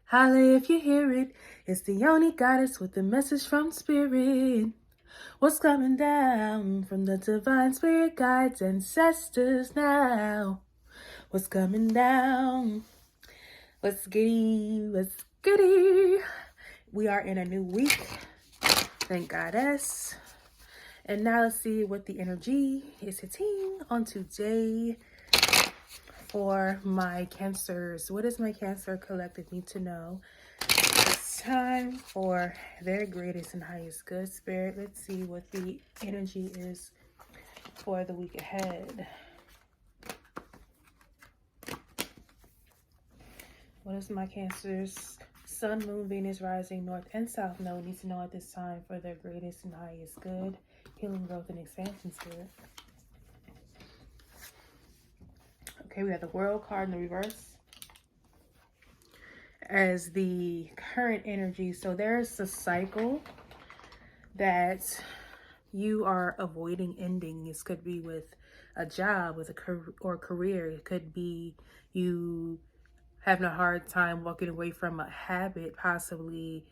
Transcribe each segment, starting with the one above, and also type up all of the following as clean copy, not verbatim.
Holla if you hear it. It's the only goddess with a message from spirit. What's coming down from the divine spirit guides ancestors now? What's coming down? What's goody? What's goody? We are in a new week. Thank goddess. And now let's see what the energy is hitting on today for my Cancers. What does my Cancer collective need to know? It's time for their greatest and highest good, Spirit. Let's see what the energy is for the week ahead. What does my Cancer's Sun, Moon, Venus, Rising, North, and South node need to know at this time for their greatest and highest good, healing, growth, and expansion, Spirit? Okay, we have the World card in the reverse as the current energy. So there's a cycle that you are avoiding ending. This could be with a job, with a career. It could be you having a hard time walking away from a habit, possibly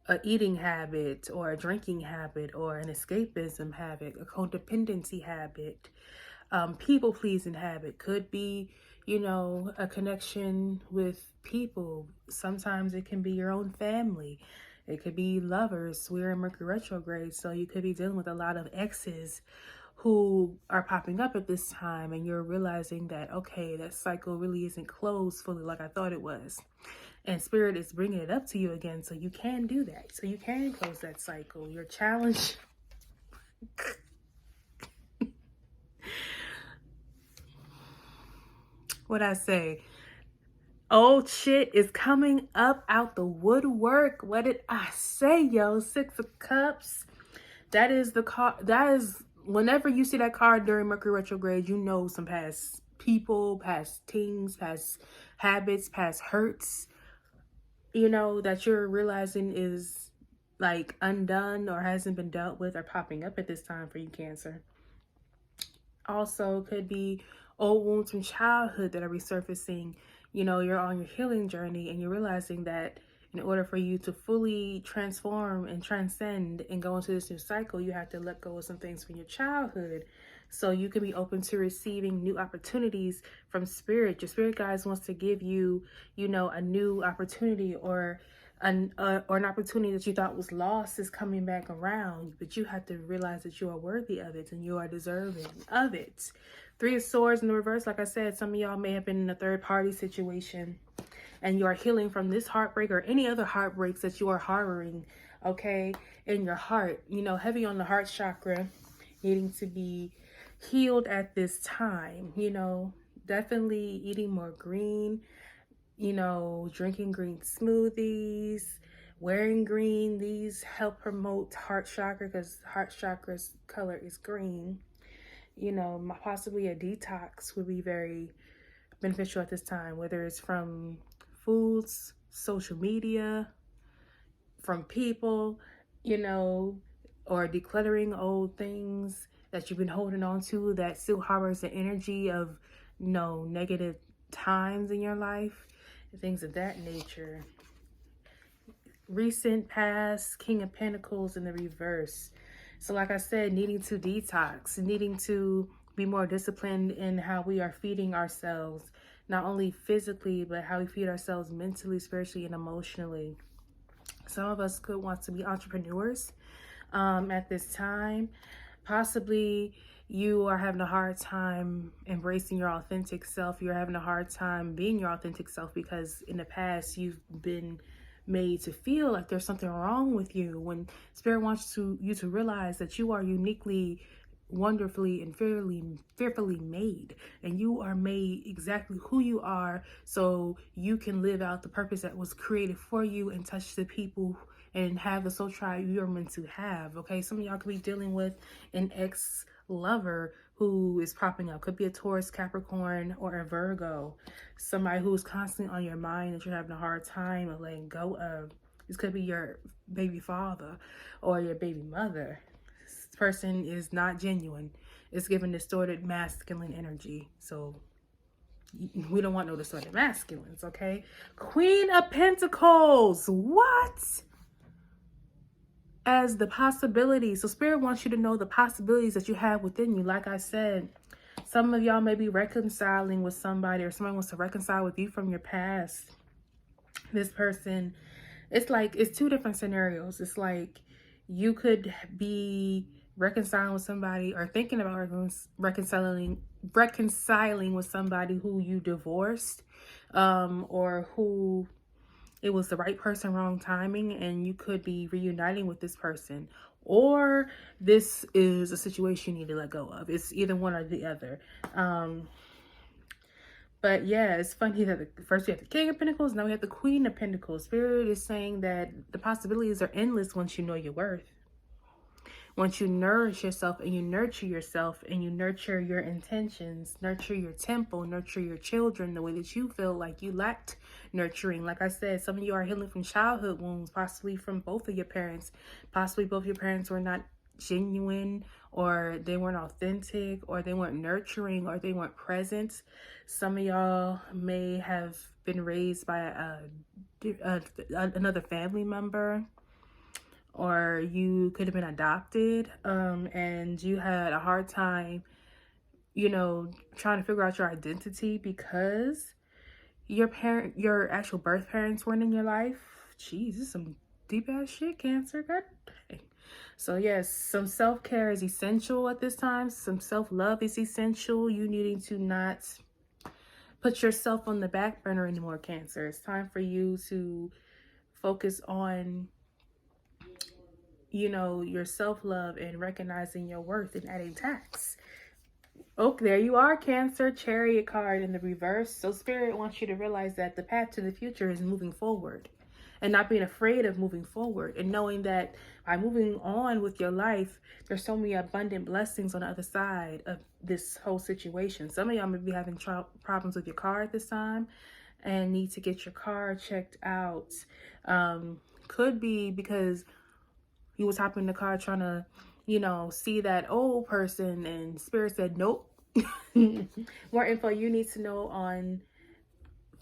a eating habit or a drinking habit or an escapism habit, a codependency habit, people-pleasing habit. Could be, you know, a connection with people. Sometimes it can be your own family. It could be lovers. We're in Mercury retrograde, so you could be dealing with a lot of exes who are popping up at this time, and you're realizing that, okay, that cycle really isn't closed fully like I thought it was. And Spirit is bringing it up to you again, so you can do that. So you can close that cycle. Your challenge... What I say? Old shit is coming up out the woodwork. What did I say, yo? 6 of Cups. That is the card. That is, whenever you see that card during Mercury retrograde, you know some past people, past things, past habits, past hurts, you know, that you're realizing is like undone or hasn't been dealt with, are popping up at this time for you, Cancer. Also could be old wounds from childhood that are resurfacing. You know, you're on your healing journey and you're realizing that in order for you to fully transform and transcend and go into this new cycle, you have to let go of some things from your childhood. So you can be open to receiving new opportunities from Spirit. Your Spirit guides wants to give you, you know, a new opportunity, or an opportunity that you thought was lost is coming back around, but you have to realize that you are worthy of it and you are deserving of it. 3 of Swords in the reverse. Like I said, some of y'all may have been in a third party situation and you are healing from this heartbreak or any other heartbreaks that you are harboring, okay, in your heart. You know, heavy on the heart chakra, needing to be healed at this time. You know, definitely eating more green, you know, drinking green smoothies, wearing green. These help promote heart chakra because heart chakra's color is green. You know, possibly a detox would be very beneficial at this time, whether it's from foods, social media, from people, you know, or decluttering old things that you've been holding on to that still harbors the energy of, you know, negative times in your life, things of that nature. Recent past, King of Pentacles in the reverse. So like I said, needing to detox, needing to be more disciplined in how we are feeding ourselves, not only physically, but how we feed ourselves mentally, spiritually, and emotionally. Some of us could want to be entrepreneurs at this time. Possibly you are having a hard time embracing your authentic self. You're having a hard time being your authentic self because in the past you've been made to feel like there's something wrong with you, when Spirit wants you to realize that you are uniquely, wonderfully, and fearfully made, and you are made exactly who you are, so you can live out the purpose that was created for you and touch the people and have the soul tribe you're meant to have. Okay, some of y'all could be dealing with an ex-lover who is popping up. Could be a Taurus, Capricorn, or a Virgo. Somebody who's constantly on your mind that you're having a hard time of letting go of. This could be your baby father or your baby mother. This person is not genuine. It's giving distorted masculine energy. So we don't want no distorted masculines, okay? Queen of Pentacles. What? As the possibilities. So Spirit wants you to know the possibilities that you have within you. Like I said, some of y'all may be reconciling with somebody, or somebody wants to reconcile with you from your past. This person, it's like, it's two different scenarios. It's like you could be reconciling with somebody, or thinking about reconciling with somebody who you divorced, or who it was the right person, wrong timing, and you could be reuniting with this person. Or this is a situation you need to let go of. It's either one or the other. But yeah, it's funny that first we have the King of Pentacles, now we have the Queen of Pentacles. Spirit is saying that the possibilities are endless once you know your worth. Once you nourish yourself and you nurture yourself and you nurture your intentions, nurture your temple, nurture your children the way that you feel like you lacked nurturing. Like I said, some of you are healing from childhood wounds, possibly from both of your parents. Possibly both your parents were not genuine, or they weren't authentic, or they weren't nurturing, or they weren't present. Some of y'all may have been raised by another family member, or you could have been adopted, and you had a hard time, you know, trying to figure out your identity because your actual birth parents weren't in your life. Jeez, this is some deep ass shit, Cancer. God dang. So yes, some self-care is essential at this time. Some self-love is essential. You needing to not put yourself on the back burner anymore, Cancer. It's time for you to focus on, you know, your self-love and recognizing your worth and adding tax. Oh, there you are, Cancer. Chariot card in the reverse. So Spirit wants you to realize that the path to the future is moving forward, and not being afraid of moving forward, and knowing that by moving on with your life, there's so many abundant blessings on the other side of this whole situation. Some of y'all may be having problems with your car at this time and need to get your car checked out. Could be because you was hopping in the car trying to, you know, see that old person, and Spirit said, nope. More info you need to know on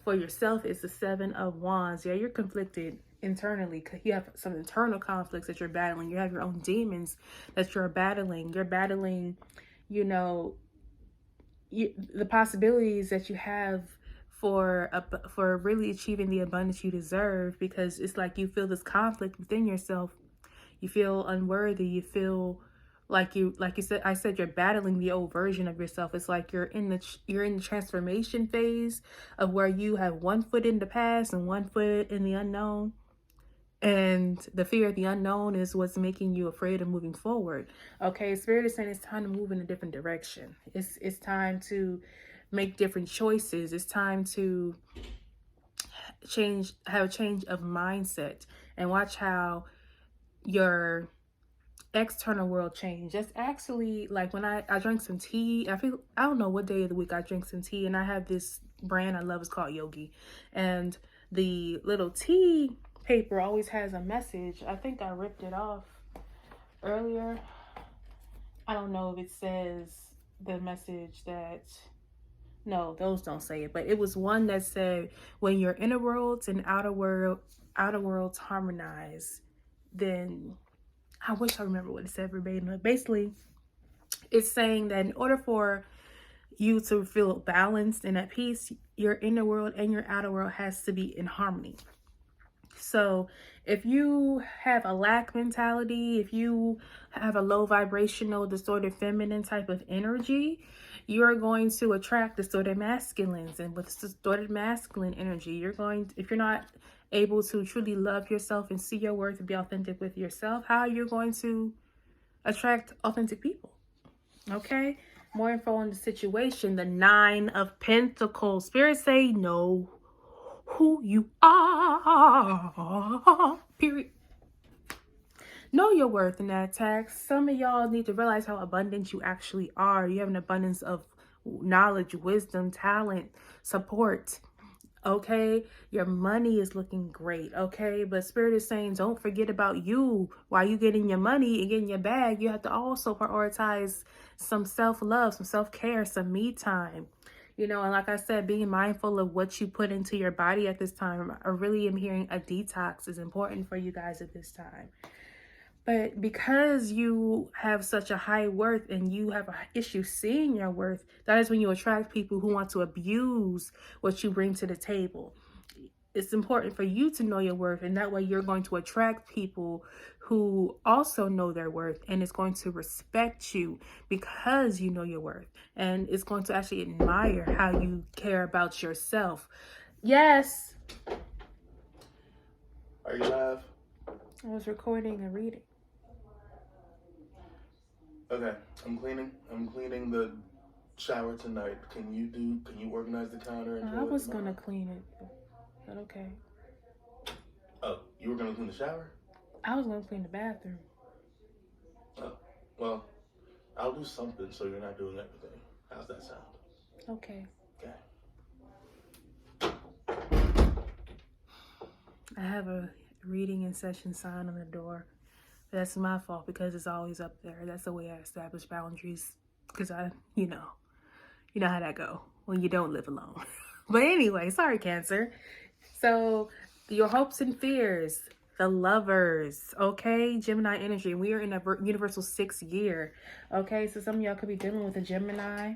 for yourself is the 7 of Wands. Yeah, you're conflicted internally. You have some internal conflicts that you're battling. You have your own demons that you're battling. You're battling, you know, the possibilities that you have for really achieving the abundance you deserve, because it's like you feel this conflict within yourself. You feel unworthy. You feel like you said, I said, you're battling the old version of yourself. It's like you're in the transformation phase of where you have one foot in the past and one foot in the unknown. And the fear of the unknown is what's making you afraid of moving forward. Okay, Spirit is saying it's time to move in a different direction. It's time to make different choices. It's time to have a change of mindset, and watch how your external world change. That's actually like when I drank some tea. I don't know what day of the week I drink some tea, and I have this brand I love. It's called Yogi, and the little tea paper always has a message. I think I ripped it off earlier. I don't know if it says the message that, no, those don't say it, but it was one that said, when your inner worlds and outer worlds harmonize, then I wish I remember what it said verbatim. But basically, it's saying that in order for you to feel balanced and at peace, your inner world and your outer world has to be in harmony. So if you have a lack mentality, if you have a low vibrational, distorted feminine type of energy, you are going to attract distorted masculines. And with distorted masculine energy, if you're not able to truly love yourself and see your worth and be authentic with yourself, how are you going to attract authentic people? Okay, more info on the situation. The 9 of Pentacles. Spirit say, know who you are, period. Know your worth in that text. Some of y'all need to realize how abundant you actually are. You have an abundance of knowledge, wisdom, talent, support. Okay, your money is looking great. Okay, but Spirit is saying, don't forget about you. While you getting your money and getting your bag, you have to also prioritize some self-love, some self-care, some me time. You know, and like I said, being mindful of what you put into your body at this time. I really am hearing a detox is important for you guys at this time. But because you have such a high worth and you have an issue seeing your worth, that is when you attract people who want to abuse what you bring to the table. It's important for you to know your worth, and that way you're going to attract people who also know their worth, and it's going to respect you because you know your worth, and it's going to actually admire how you care about yourself. Yes. Are you live? I was recording and reading. Okay, I'm cleaning the shower tonight. Can you organize the counter? And I was gonna clean it, but okay. Oh, you were gonna clean the shower? I was gonna clean the bathroom. Oh, well, I'll do something so you're not doing everything. How's that sound? Okay. Okay. I have a reading in session sign on the door. That's my fault because it's always up there. That's the way I establish boundaries. Because you know how that go when you don't live alone. But anyway, sorry, Cancer. So your hopes and fears, the lovers, okay? Gemini energy. We are in a universal 6th year, okay? So some of y'all could be dealing with a Gemini,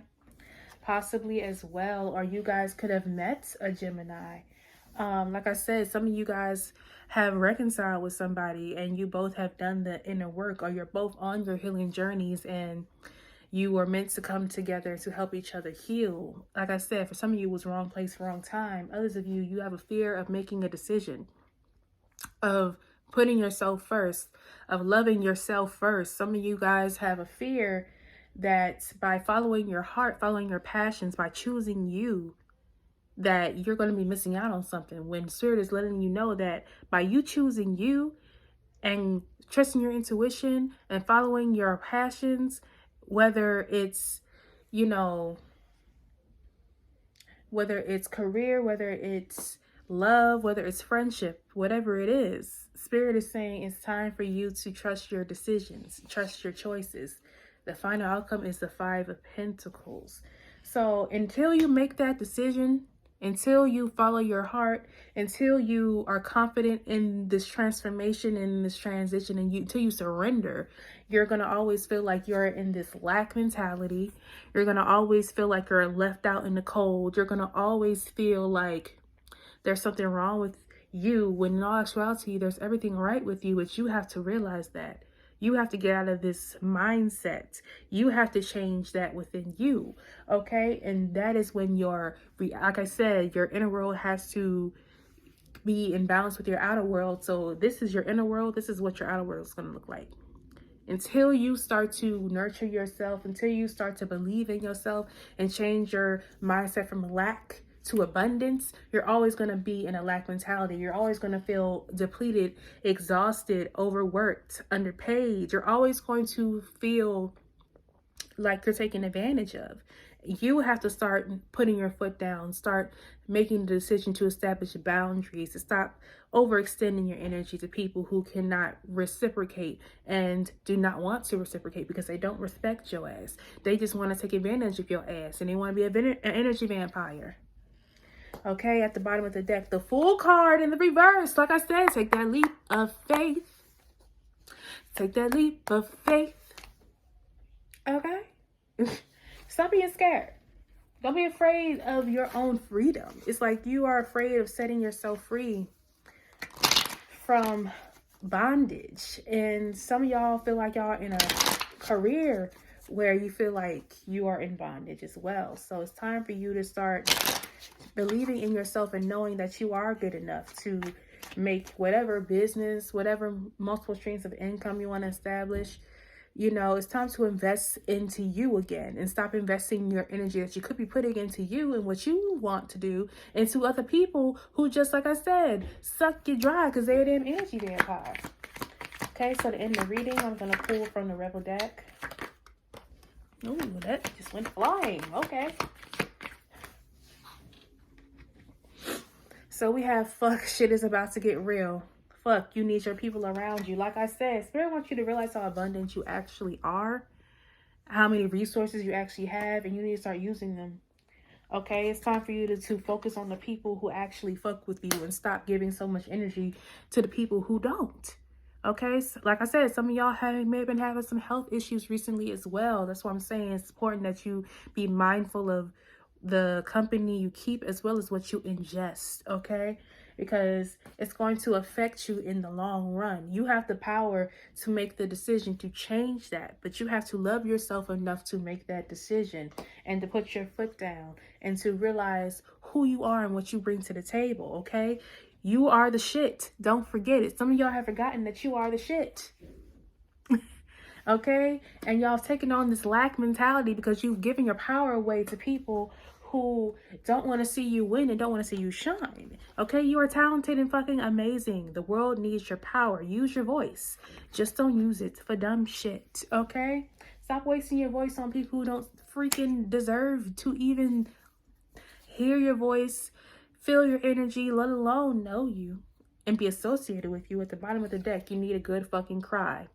possibly as well. Or you guys could have met a Gemini. Like I said, some of you guys have reconciled with somebody and you both have done the inner work, or you're both on your healing journeys and you were meant to come together to help each other heal. Like I said, for some of you it was wrong place, wrong time. Others of you, you have a fear of making a decision, of putting yourself first, of loving yourself first. Some of you guys have a fear that by following your heart, following your passions, by choosing you, that you're going to be missing out on something, when Spirit is letting you know that by you choosing you and trusting your intuition and following your passions, whether it's, you know, whether it's career, whether it's love, whether it's friendship, whatever it is, Spirit is saying it's time for you to trust your decisions, trust your choices. The final outcome is the 5 of Pentacles. So until you make that decision, until you follow your heart, until you are confident in this transformation, in this transition, and until you surrender, you're going to always feel like you're in this lack mentality. You're going to always feel like you're left out in the cold. You're going to always feel like there's something wrong with you, when in all actuality, there's everything right with you. But you have to realize that. You have to get out of this mindset. You have to change that within you, okay? And that is when like I said, your inner world has to be in balance with your outer world. So this is your inner world. This is what your outer world is going to look like. Until you start to nurture yourself, until you start to believe in yourself and change your mindset from lack to abundance, you're always going to be in a lack mentality. You're always going to feel depleted, exhausted, overworked, underpaid. You're always going to feel like you're taken advantage of. You have to start putting your foot down, start making the decision to establish boundaries, to stop overextending your energy to people who cannot reciprocate and do not want to reciprocate because they don't respect your ass. They just want to take advantage of your ass and they want to be an energy vampire. Okay, at the bottom of the deck, the Fool card in the reverse. Like I said, take that leap of faith. Take that leap of faith. Okay? Stop being scared. Don't be afraid of your own freedom. It's like you are afraid of setting yourself free from bondage. And some of y'all feel like y'all in a career where you feel like you are in bondage as well. So it's time for you to start believing in yourself and knowing that you are good enough to make whatever business, whatever multiple streams of income you want to establish. You know, it's time to invest into you again and stop investing your energy that you could be putting into you and what you want to do into other people who, just like I said, suck you dry because they're damn energy vampire. Okay, so to end the reading, I'm going to pull from the Rebel deck. Ooh, that just went flying. Okay. So we have fuck, shit is about to get real. Fuck, you need your people around you. Like I said, Spirit wants you to realize how abundant you actually are, how many resources you actually have, and you need to start using them. Okay, it's time for you to focus on the people who actually fuck with you and stop giving so much energy to the people who don't. Okay, so like I said, some of y'all may have been having some health issues recently as well. That's why I'm saying it's important that you be mindful of the company you keep as well as what you ingest, okay? Because it's going to affect you in the long run. You have the power to make the decision to change that, but you have to love yourself enough to make that decision and to put your foot down and to realize who you are and what you bring to the table, okay? You are the shit. Don't forget it. Some of y'all have forgotten that you are the shit. Okay? And y'all have taken on this lack mentality because you've given your power away to people who don't want to see you win and don't want to see you shine. Okay? You are talented and fucking amazing. The world needs your power. Use your voice. Just don't use it for dumb shit. Okay? Stop wasting your voice on people who don't freaking deserve to even hear your voice, feel your energy, let alone know you and be associated with you. At the bottom of the deck, you need a good fucking cry.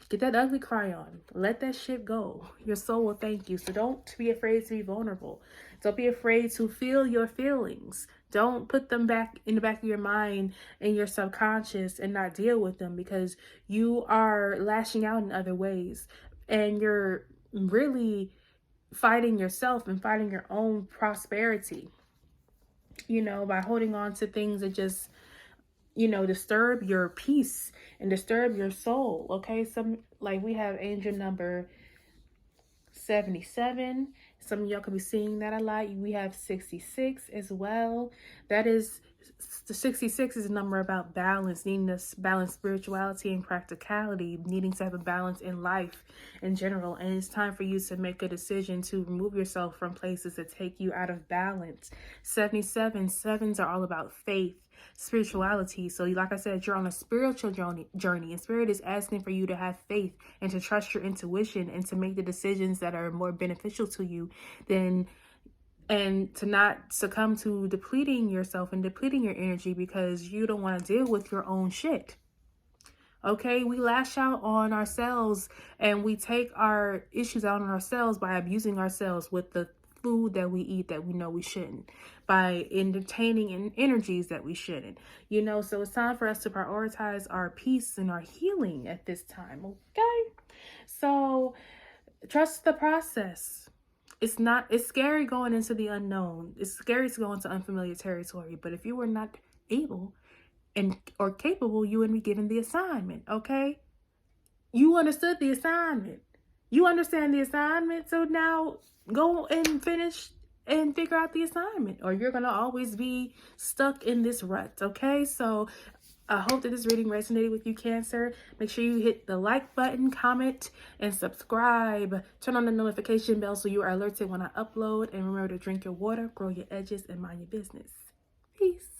Get that ugly cry on. Let that shit go. Your soul will thank you. So don't be afraid to be vulnerable. Don't be afraid to feel your feelings. Don't put them back in the back of your mind and your subconscious and not deal with them, because you are lashing out in other ways. And you're really fighting yourself and fighting your own prosperity, you know, by holding on to things that just, you know, disturb your peace and disturb your soul. Okay, some, like, we have angel number 77. Some of y'all could be seeing that a lot. We have 66 as well. That is, the 66 is a number about balance, needing to balance spirituality and practicality, needing to have a balance in life in general. And it's time for you to make a decision to remove yourself from places that take you out of balance. 77, sevens are all about faith, spirituality. So like I said, you're on a spiritual journey, and spirit is asking for you to have faith and to trust your intuition and to make the decisions that are more beneficial to you and to not succumb to depleting yourself and depleting your energy because you don't want to deal with your own shit. Okay, we lash out on ourselves and we take our issues out on ourselves by abusing ourselves with the food that we eat that we know we shouldn't, by entertaining energies that we shouldn't, you know. So it's time for us to prioritize our peace and our healing at this time. Okay, so trust the process. It's scary going into the unknown. It's scary to go into unfamiliar territory, but if you were not able or capable, you wouldn't be given the assignment. Okay, you understood the assignment. You understand the assignment, so now go and finish and figure out the assignment, or you're gonna always be stuck in this rut. Okay, so I hope that this reading resonated with you, Cancer. Make sure you hit the like button, comment, and subscribe. Turn on the notification bell so you are alerted when I upload. And remember to drink your water, grow your edges, and mind your business. Peace.